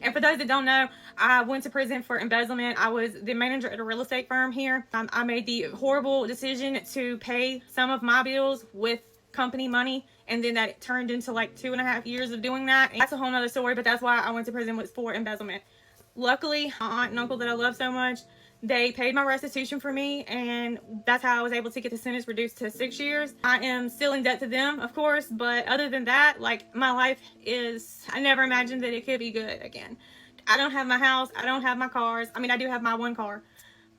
And for those that don't know, I went to prison for embezzlement. I was the manager at a real estate firm here. I made the horrible decision to pay some of my bills with company money, and then that turned into like 2.5 years of doing that. And that's a whole nother story, but that's why I went to prison, was for embezzlement. Luckily, my aunt and uncle that I love so much, they paid my restitution for me, and that's how I was able to get the sentence reduced to 6 years. I am still in debt to them, of course, but other than that, like, my life is, I never imagined that it could be good again. I don't have my house, I don't have my cars. I mean, I do have my one car,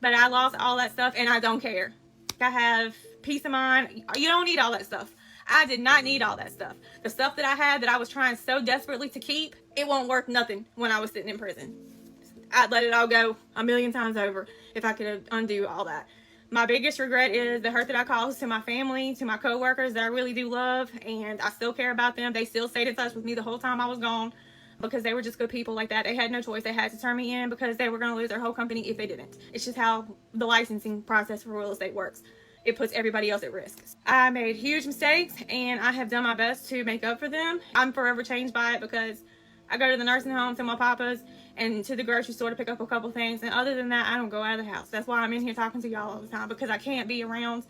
but I lost all that stuff, and I don't care. I have peace of mind. You don't need all that stuff. I did not need all that stuff. The stuff that I had that I was trying so desperately to keep, it won't worth nothing when I was sitting in prison. I'd let it all go a million times over if I could undo all that. My biggest regret is the hurt that I caused to my family, to my coworkers that I really do love, and I still care about them. They still stayed in touch with me the whole time I was gone because they were just good people like that. They had no choice. They had to turn me in because they were going to lose their whole company if they didn't. It's just how the licensing process for real estate works. It puts everybody else at risk. I made huge mistakes, and I have done my best to make up for them. I'm forever changed by it because I go to the nursing home to my papa's and to the grocery store to pick up a couple things, and other than that, I don't go out of the house. That's why I'm in here talking to y'all all the time, because I can't be around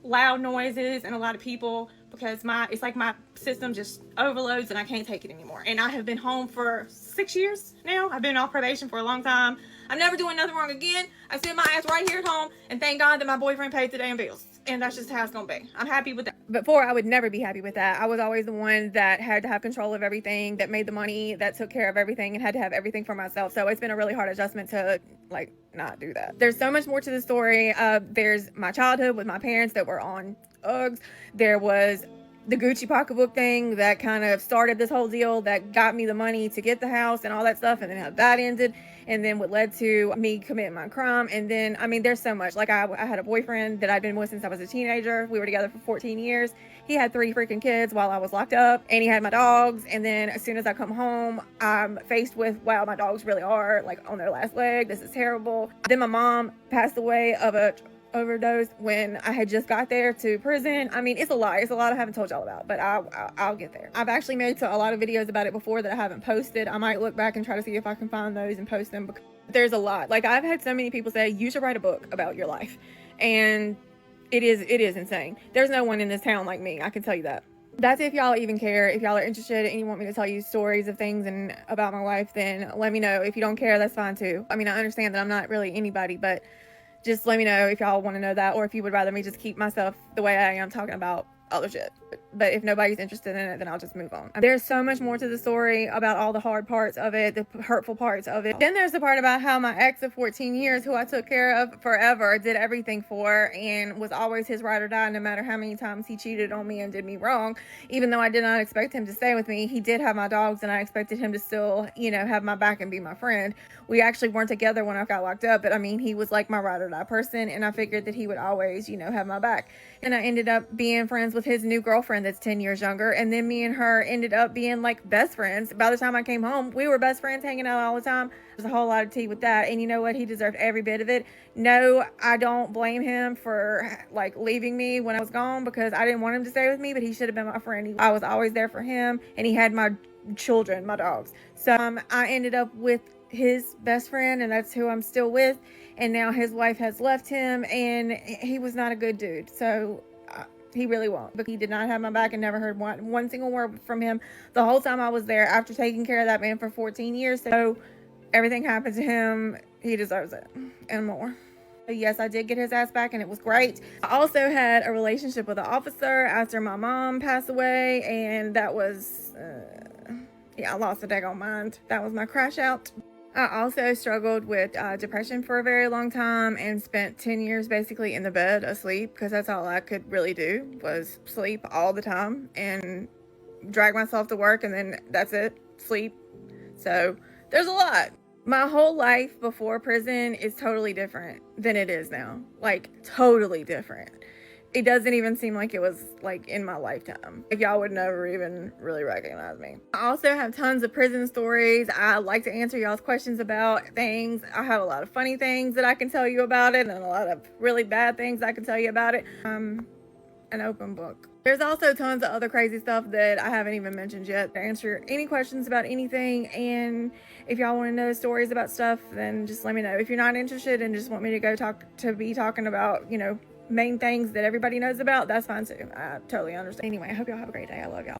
loud noises and a lot of people, because it's like my system just overloads and I can't take it anymore. And I have been home for 6 years now. I've been off probation for a long time. I'm never doing nothing wrong again. I sit my ass right here at home, and thank God that my boyfriend paid the damn bills. And that's just how it's gonna be. I'm happy with that. Before, I would never be happy with that. I was always the one that had to have control of everything, that made the money, that took care of everything, and had to have everything for myself. So it's been a really hard adjustment to, like, not do that. There's so much more to the story. There's my childhood with my parents that were on Uggs. There was the Gucci pocketbook thing that kind of started this whole deal that got me the money to get the house and all that stuff, and then how that ended, and then what led to me committing my crime. And then, I mean, there's so much. Like, I had a boyfriend that I'd been with since I was a teenager. We were together for 14 years. He had 3 freaking kids while I was locked up, and he had my dogs. And then as soon as I come home, I'm faced with, wow, my dogs really are like on their last leg. This is terrible. Then my mom passed away of a overdose when I had just got there to prison. I mean, it's a lot I haven't told y'all about, but I'll get there. I've actually made a lot of videos about it before that I haven't posted. I might look back and try to see if I can find those and post them, because there's a lot. Like, I've had so many people say you should write a book about your life, and it is insane. There's no one in this town like me, I can tell you that. That's if y'all even care. If y'all are interested and you want me to tell you stories of things and about my life, then let me know. If you don't care, that's fine too. I mean, I understand that I'm not really anybody, but just let me know if y'all want to know that, or if you would rather me just keep myself the way I am talking about other shit. But if nobody's interested in it, then I'll just move on. There's so much more to the story about all the hard parts of it, the hurtful parts of it. Then there's the part about how my ex of 14 years, who I took care of forever, did everything for, and was always his ride or die, no matter how many times he cheated on me and did me wrong. Even though I did not expect him to stay with me, he did have my dogs, and I expected him to still, have my back and be my friend. We actually weren't together when I got locked up, but I mean, he was like my ride or die person, and I figured that he would always, have my back. And I ended up being friends with his new girlfriend that's 10 years younger, and then me and her ended up being like best friends. By the time I came home, we were best friends, hanging out all the time. There's a whole lot of tea with that, and you know what? He deserved every bit of it. No, I don't blame him for like leaving me when I was gone, because I didn't want him to stay with me, but he should have been my friend. I was always there for him, and he had my children, my dogs. So I ended up with his best friend, and that's who I'm still with. And now his wife has left him, and he was not a good dude. So he really won't. But he did not have my back, and never heard one single word from him the whole time I was there, after taking care of that man for 14 years. So everything happened to him, he deserves it and more. Yes, I did get his ass back, and it was great. I also had a relationship with an officer after my mom passed away, and that was I lost a daggone mind. That was my crash out. I also struggled with depression for a very long time, and spent 10 years basically in the bed asleep, because that's all I could really do, was sleep all the time and drag myself to work, and then that's it, sleep. So there's a lot. My whole life before prison is totally different than it is now. Like, totally different. It doesn't even seem like it was like in my lifetime. Like, y'all would never even really recognize me. I also have tons of prison stories. I like to answer y'all's questions about things. I have a lot of funny things that I can tell you about it, and a lot of really bad things I can tell you about it. I'm an open book. There's also tons of other crazy stuff that I haven't even mentioned yet. To answer any questions about anything, and if y'all want to know stories about stuff, then just let me know. If you're not interested and just want me to go be talking about, main things that everybody knows about, that's fine too. I totally understand. Anyway, I hope y'all have a great day. I love y'all.